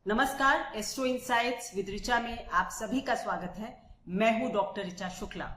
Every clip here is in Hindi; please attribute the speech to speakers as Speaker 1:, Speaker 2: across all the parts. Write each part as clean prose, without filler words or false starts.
Speaker 1: नमस्कार, एस्ट्रो इनसाइट्स विद ऋचा में आप सभी का स्वागत है। मैं हूं डॉक्टर ऋचा शुक्ला।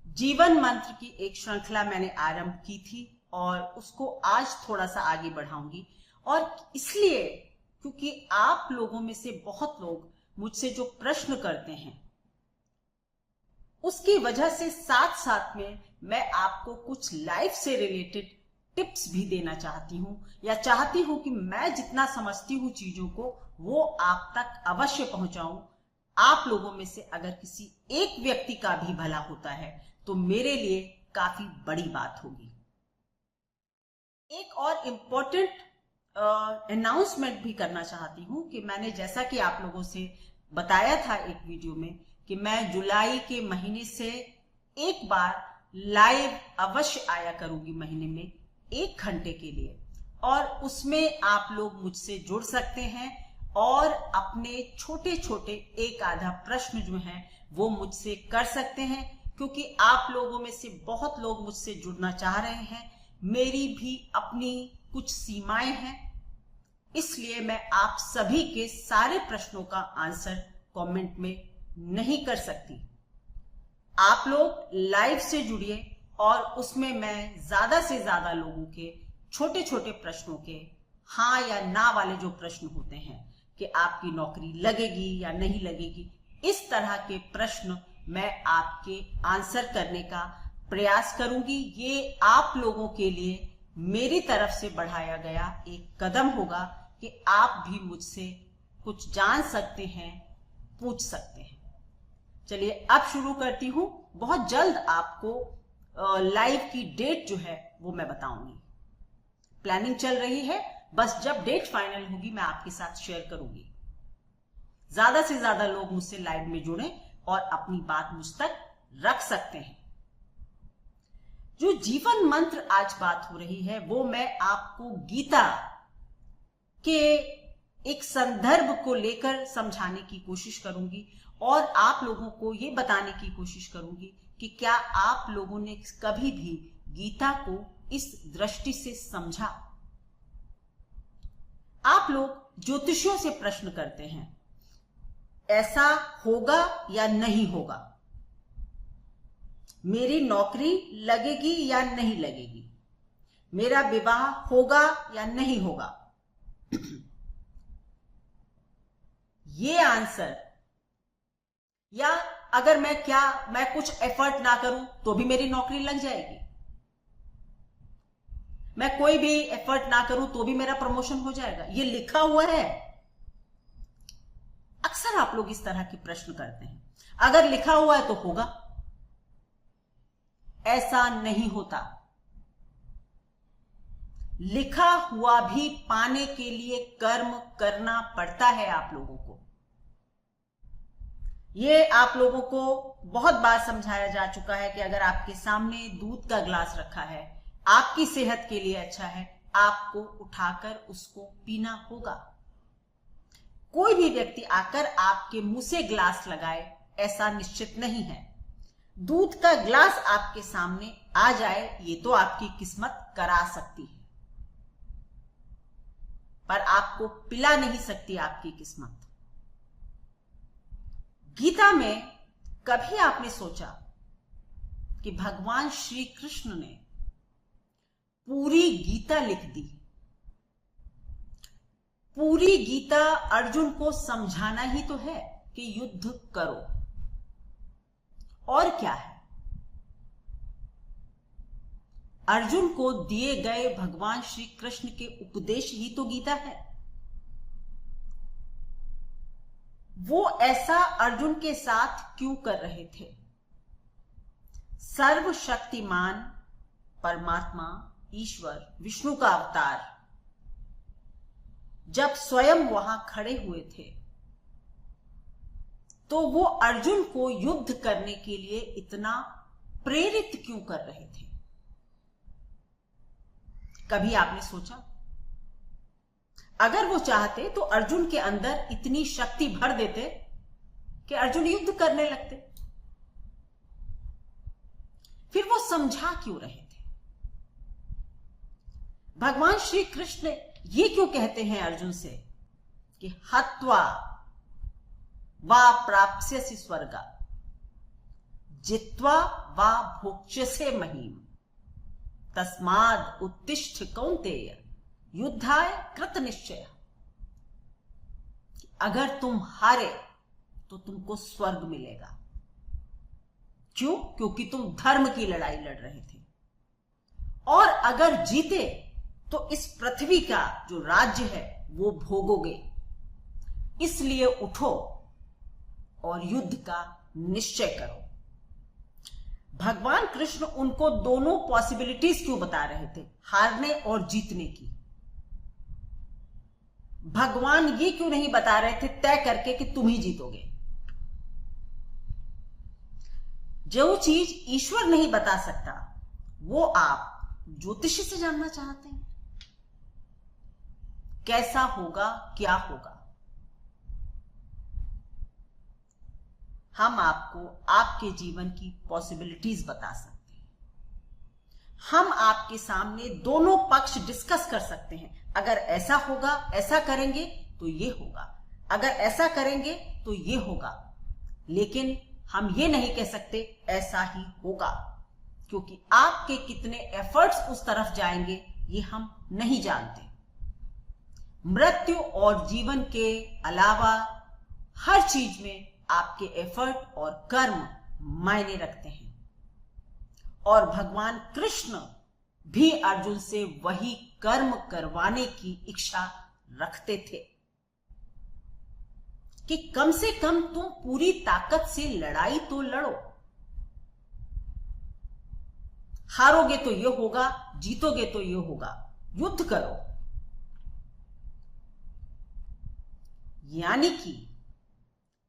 Speaker 1: जीवन मंत्र की एक श्रृंखला मैंने आरंभ की थी और उसको आज थोड़ा सा आगे बढ़ाऊंगी, और इसलिए क्योंकि आप लोगों में से बहुत लोग मुझसे जो प्रश्न करते हैं उसकी वजह से साथ साथ में मैं आपको कुछ लाइफ से रिलेटेड टिप्स भी देना चाहती हूं, या चाहती हूं कि मैं जितना समझती हूं चीजों को वो आप तक अवश्य पहुंचाऊं। आप लोगों में से अगर किसी एक व्यक्ति का भी भला होता है तो मेरे लिए काफी बड़ी बात होगी। एक और इम्पोर्टेंट अनाउंसमेंट भी करना चाहती हूं कि मैंने जैसा कि आप लोगों से बताया था एक वीडियो में कि मैं जुलाई के महीने से एक बार लाइव अवश्य आया करूंगी, महीने में 1 घंटे के लिए, और उसमें आप लोग मुझसे जुड़ सकते हैं और अपने छोटे छोटे एक आधा प्रश्न जो हैं वो मुझसे कर सकते हैं, क्योंकि आप लोगों में से बहुत लोग मुझसे जुड़ना चाह रहे हैं। मेरी भी अपनी कुछ सीमाएं हैं, इसलिए मैं आप सभी के सारे प्रश्नों का आंसर कमेंट में नहीं कर सकती। आप लोग लाइव से जुड़िए और उसमें मैं ज्यादा से ज्यादा लोगों के छोटे छोटे प्रश्नों के हाँ या ना वाले जो प्रश्न होते हैं कि आपकी नौकरी लगेगी या नहीं लगेगी, इस तरह के प्रश्न मैं आपके आंसर करने का प्रयास करूंगी। ये आप लोगों के लिए मेरी तरफ से बढ़ाया गया एक कदम होगा कि आप भी मुझसे कुछ जान सकते हैं, पूछ सकते हैं। चलिए अब शुरू करती हूं। बहुत जल्द आपको लाइव की डेट जो है वो मैं बताऊंगी। प्लानिंग चल रही है, बस जब डेट फाइनल होगी मैं आपके साथ शेयर करूंगी। ज्यादा से ज्यादा लोग मुझसे लाइव में जुड़ें और अपनी बात मुझ तक रख सकते हैं। जो जीवन मंत्र आज बात हो रही है वो मैं आपको गीता के एक संदर्भ को लेकर समझाने की कोशिश करूंगी और आप लोगों को ये बताने की कोशिश करूंगी कि क्या आप लोगों ने कभी भी गीता को इस दृष्टि से समझा। आप लोग ज्योतिषियों से प्रश्न करते हैं, ऐसा होगा या नहीं होगा, मेरी नौकरी लगेगी या नहीं लगेगी, मेरा विवाह होगा या नहीं होगा। ये आंसर, या अगर मैं कुछ एफर्ट ना करूं तो भी मेरी नौकरी लग जाएगी, मैं कोई भी एफर्ट ना करूं तो भी मेरा प्रमोशन हो जाएगा, ये लिखा हुआ है। अक्सर आप लोग इस तरह के प्रश्न करते हैं। अगर लिखा हुआ है तो होगा, ऐसा नहीं होता। लिखा हुआ भी पाने के लिए कर्म करना पड़ता है आप लोगों को। ये आप लोगों को बहुत बार समझाया जा चुका है कि अगर आपके सामने दूध का ग्लास रखा है, आपकी सेहत के लिए अच्छा है, आपको उठाकर उसको पीना होगा। कोई भी व्यक्ति आकर आपके मुंह से ग्लास लगाए ऐसा निश्चित नहीं है। दूध का ग्लास आपके सामने आ जाए ये तो आपकी किस्मत करा सकती है, पर आपको पिला नहीं सकती आपकी किस्मत। गीता में कभी आपने सोचा कि भगवान श्री कृष्ण ने पूरी गीता लिख दी, पूरी गीता अर्जुन को समझाना ही तो है कि युद्ध करो, और क्या है। अर्जुन को दिए गए भगवान श्री कृष्ण के उपदेश ही तो गीता है। वो ऐसा अर्जुन के साथ क्यों कर रहे थे। सर्वशक्तिमान परमात्मा ईश्वर विष्णु का अवतार जब स्वयं वहां खड़े हुए थे तो वो अर्जुन को युद्ध करने के लिए इतना प्रेरित क्यों कर रहे थे। कभी आपने सोचा, अगर वो चाहते तो अर्जुन के अंदर इतनी शक्ति भर देते कि अर्जुन युद्ध करने लगते, फिर वो समझा क्यों रहे थे। भगवान श्री कृष्ण ये क्यों कहते हैं अर्जुन से कि हत्वा वा प्राप्स्यसि स्वर्गा जित्वा वा भोक्ष्यसे महीम तस्माद् उत्तिष्ठ कौन्तेय युद्धाय कृत निश्चय। अगर तुम हारे तो तुमको स्वर्ग मिलेगा। क्यों? क्योंकि तुम धर्म की लड़ाई लड़ रहे थे। और अगर जीते तो इस पृथ्वी का जो राज्य है वो भोगोगे। इसलिए उठो और युद्ध का निश्चय करो। भगवान कृष्ण उनको दोनों पॉसिबिलिटीज क्यों बता रहे थे, हारने और जीतने की? भगवान ये क्यों नहीं बता रहे थे तय करके कि तुम ही जीतोगे? जो चीज ईश्वर नहीं बता सकता वो आप ज्योतिषी से जानना चाहते हैं। कैसा होगा, क्या होगा? हम आपको आपके जीवन की पॉसिबिलिटीज बता सकते हैं। हम आपके सामने दोनों पक्ष डिस्कस कर सकते हैं। अगर ऐसा होगा, ऐसा करेंगे तो ये होगा, अगर ऐसा करेंगे तो ये होगा। लेकिन हम ये नहीं कह सकते ऐसा ही होगा, क्योंकि आपके कितने एफर्ट्स उस तरफ जाएंगे ये हम नहीं जानते। मृत्यु और जीवन के अलावा हर चीज में आपके एफर्ट और कर्म मायने रखते हैं। और भगवान कृष्ण भी अर्जुन से वही कर्म करवाने की इच्छा रखते थे कि कम से कम तुम पूरी ताकत से लड़ाई तो लड़ो। हारोगे तो ये होगा, जीतोगे तो ये होगा, युद्ध करो। यानी कि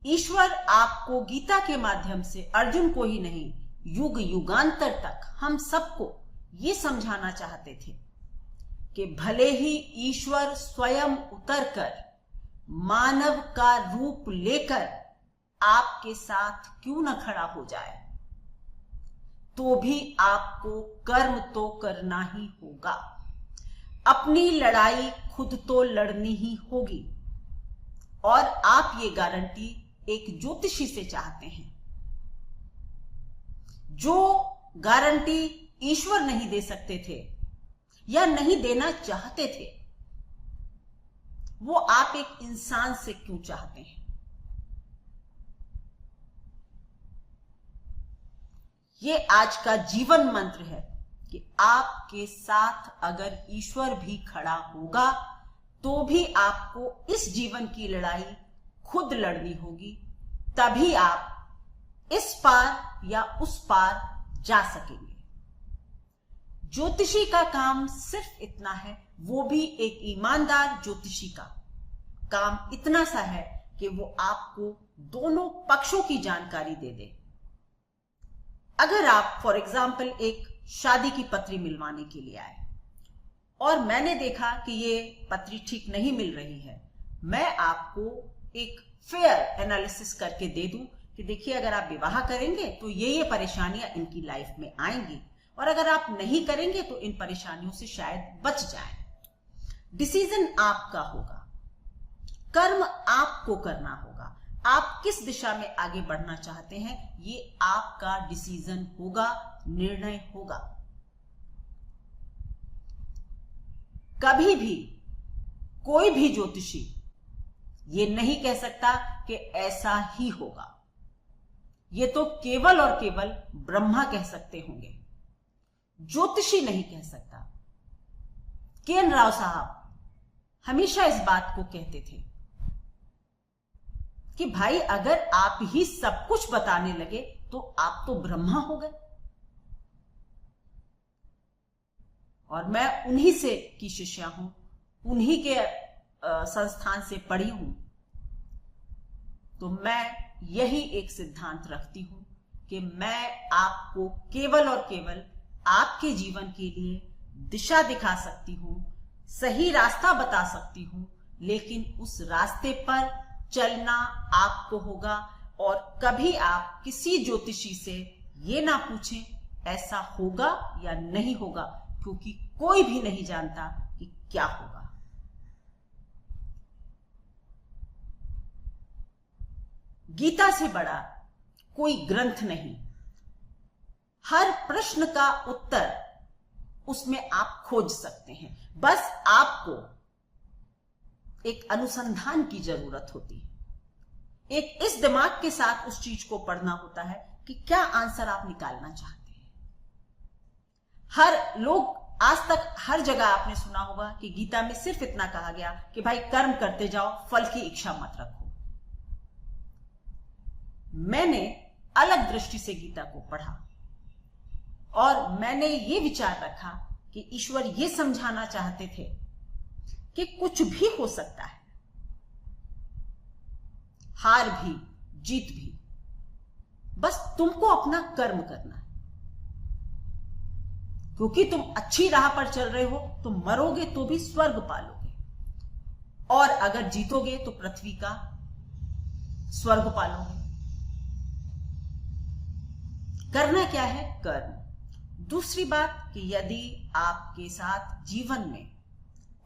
Speaker 1: ईश्वर आपको गीता के माध्यम से अर्जुन को ही नहीं, युग युगांतर तक हम सबको ये समझाना चाहते थे कि भले ही ईश्वर स्वयं उतरकर मानव का रूप लेकर आपके साथ क्यों न खड़ा हो जाए, तो भी आपको कर्म तो करना ही होगा। अपनी लड़ाई खुद तो लड़नी ही होगी। और आप ये गारंटी एक ज्योतिषी से चाहते हैं। जो गारंटी ईश्वर नहीं दे सकते थे या नहीं देना चाहते थे, वो आप एक इंसान से क्यों चाहते हैं? ये आज का जीवन मंत्र है कि आपके साथ अगर ईश्वर भी खड़ा होगा तो भी आपको इस जीवन की लड़ाई खुद लड़नी होगी, तभी आप इस पार या उस पार जा सकेंगे। ज्योतिषी का काम सिर्फ इतना है, वो भी एक ईमानदार ज्योतिषी का काम इतना सा है कि वो आपको दोनों पक्षों की जानकारी दे दे। अगर आप फॉर एग्जाम्पल एक शादी की पत्री मिलवाने के लिए आए और मैंने देखा कि ये पत्री ठीक नहीं मिल रही है, मैं आपको एक फेयर एनालिसिस करके दे दूं कि देखिए अगर आप विवाह करेंगे तो ये परेशानियां इनकी लाइफ में आएंगी, और अगर आप नहीं करेंगे तो इन परेशानियों से शायद बच जाएं। डिसीजन आपका होगा, कर्म आपको करना होगा। आप किस दिशा में आगे बढ़ना चाहते हैं ये आपका डिसीजन होगा, निर्णय होगा। कभी भी कोई भी ज्योतिषी ये नहीं कह सकता कि ऐसा ही होगा। ये तो केवल और केवल ब्रह्मा कह सकते होंगे, ज्योतिषी नहीं कह सकता। के.एन. राव साहब हमेशा इस बात को कहते थे कि भाई अगर आप ही सब कुछ बताने लगे तो आप तो ब्रह्मा हो गए। और मैं उन्हीं से की शिष्या हूं, उन्हीं के संस्थान से पढ़ी हूं, तो मैं यही एक सिद्धांत रखती हूं कि मैं आपको केवल और केवल आपके जीवन के लिए दिशा दिखा सकती हूं, सही रास्ता बता सकती हूं, लेकिन उस रास्ते पर चलना आपको होगा। और कभी आप किसी ज्योतिषी से ये ना पूछें ऐसा होगा या नहीं होगा, क्योंकि कोई भी नहीं जानता कि क्या होगा। गीता से बड़ा कोई ग्रंथ नहीं। हर प्रश्न का उत्तर उसमें आप खोज सकते हैं, बस आपको एक अनुसंधान की जरूरत होती है। एक इस दिमाग के साथ उस चीज को पढ़ना होता है कि क्या आंसर आप निकालना चाहते हैं। हर लोग आज तक हर जगह आपने सुना होगा कि गीता में सिर्फ इतना कहा गया कि भाई कर्म करते जाओ, फल की इच्छा मत रखो। मैंने अलग दृष्टि से गीता को पढ़ा और मैंने ये विचार रखा कि ईश्वर ये समझाना चाहते थे कि कुछ भी हो सकता है, हार भी जीत भी, बस तुमको अपना कर्म करना है। क्योंकि तुम अच्छी राह पर चल रहे हो, तुम मरोगे तो भी स्वर्ग पालोगे, और अगर जीतोगे तो पृथ्वी का स्वर्ग पालोगे। करना क्या है? कर्म। दूसरी बात कि यदि आपके साथ जीवन में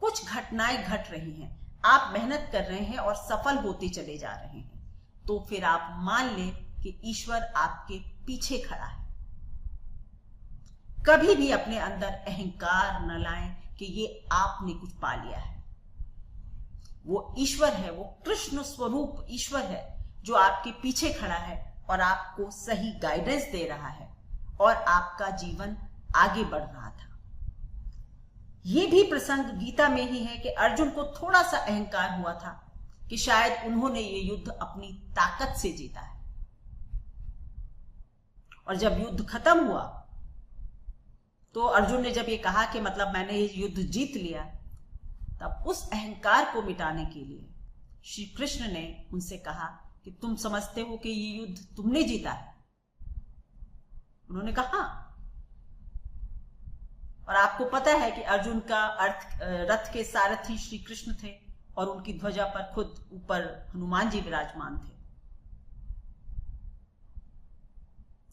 Speaker 1: कुछ घटनाएं घट रही हैं, आप मेहनत कर रहे हैं और सफल होते चले जा रहे हैं, तो फिर आप मान लें कि ईश्वर आपके पीछे खड़ा है। कभी भी अपने अंदर अहंकार न लाएं कि ये आपने कुछ पा लिया है। वो ईश्वर है, वो कृष्ण स्वरूप ईश्वर है जो आपके पीछे खड़ा है और आपको सही गाइडेंस दे रहा है और आपका जीवन आगे बढ़ रहा था। यह भी प्रसंग गीता में ही है कि अर्जुन को थोड़ा सा अहंकार हुआ था कि शायद उन्होंने ये युद्ध अपनी ताकत से जीता है, और जब युद्ध खत्म हुआ तो अर्जुन ने जब ये कहा कि मतलब मैंने ये युद्ध जीत लिया, तब उस अहंकार को मिटाने के लिए श्री कृष्ण ने उनसे कहा कि तुम समझते हो कि ये युद्ध तुमने जीता है? उन्होंने कहा हाँ। और आपको पता है कि अर्जुन का रथ के सारथी श्री कृष्ण थे और उनकी ध्वजा पर खुद ऊपर हनुमान जी विराजमान थे।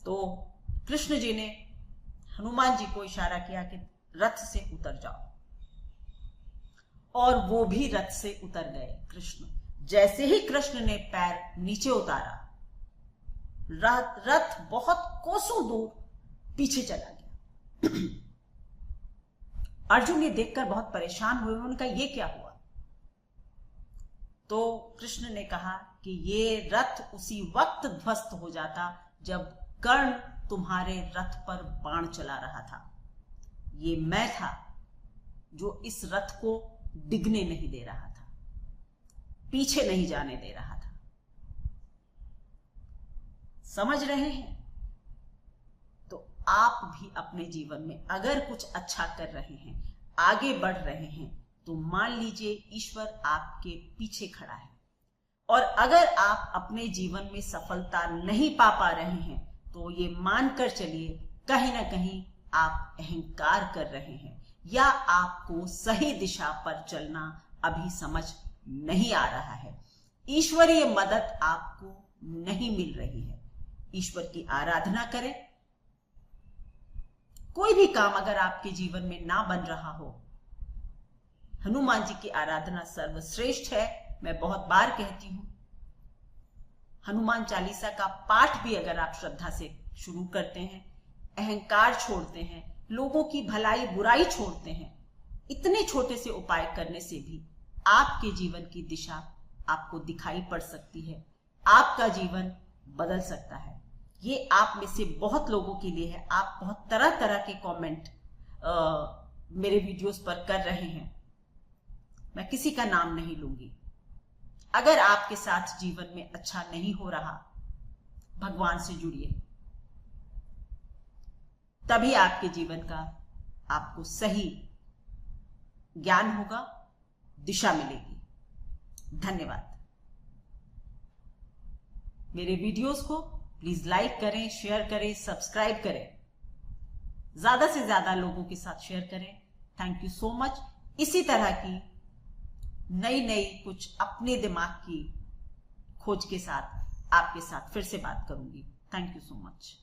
Speaker 1: तो कृष्ण जी ने हनुमान जी को इशारा किया कि रथ से उतर जाओ, और वो भी रथ से उतर गए कृष्ण। जैसे ही कृष्ण ने पैर नीचे उतारा, रथ बहुत कोसों दूर पीछे चला गया। अर्जुन ये देखकर बहुत परेशान हुए। उन्होंने कहा ये क्या हुआ? तो कृष्ण ने कहा कि ये रथ उसी वक्त ध्वस्त हो जाता जब कर्ण तुम्हारे रथ पर बाण चला रहा था। ये मैं था जो इस रथ को डिगने नहीं दे रहा था, पीछे नहीं जाने दे रहा था। समझ रहे हैं? तो आप भी अपने जीवन में अगर कुछ अच्छा कर रहे हैं, आगे बढ़ रहे हैं, तो मान लीजिए ईश्वर आपके पीछे खड़ा है। और अगर आप अपने जीवन में सफलता नहीं पा रहे हैं, तो ये मानकर चलिए कहीं ना कहीं आप अहंकार कर रहे हैं, या आपको सही दिशा पर चलना अभी समझ नहीं आ रहा है। ईश्वरीय मदद आपको नहीं मिल रही है। ईश्वर की आराधना करें। कोई भी काम अगर आपके जीवन में ना बन रहा हो, हनुमान जी की आराधना सर्वश्रेष्ठ है। मैं बहुत बार कहती हूं, हनुमान चालीसा का पाठ भी अगर आप श्रद्धा से शुरू करते हैं, अहंकार छोड़ते हैं, लोगों की भलाई बुराई छोड़ते हैं, इतने छोटे से उपाय करने से भी आपके जीवन की दिशा आपको दिखाई पड़ सकती है। आपका जीवन बदल सकता है। ये आप में से बहुत लोगों के लिए है। आप बहुत तरह तरह के कमेंट मेरे वीडियोस पर कर रहे हैं। मैं किसी का नाम नहीं लूंगी। अगर आपके साथ जीवन में अच्छा नहीं हो रहा, भगवान से जुड़िए, तभी आपके जीवन का आपको सही ज्ञान होगा, दिशा मिलेगी। धन्यवाद। मेरे वीडियोस को प्लीज लाइक करें, शेयर करें, सब्सक्राइब करें, ज्यादा से ज्यादा लोगों के साथ शेयर करें। Thank you so much. इसी तरह की नई कुछ अपने दिमाग की खोज के साथ आपके साथ फिर से बात करूंगी। Thank you so much.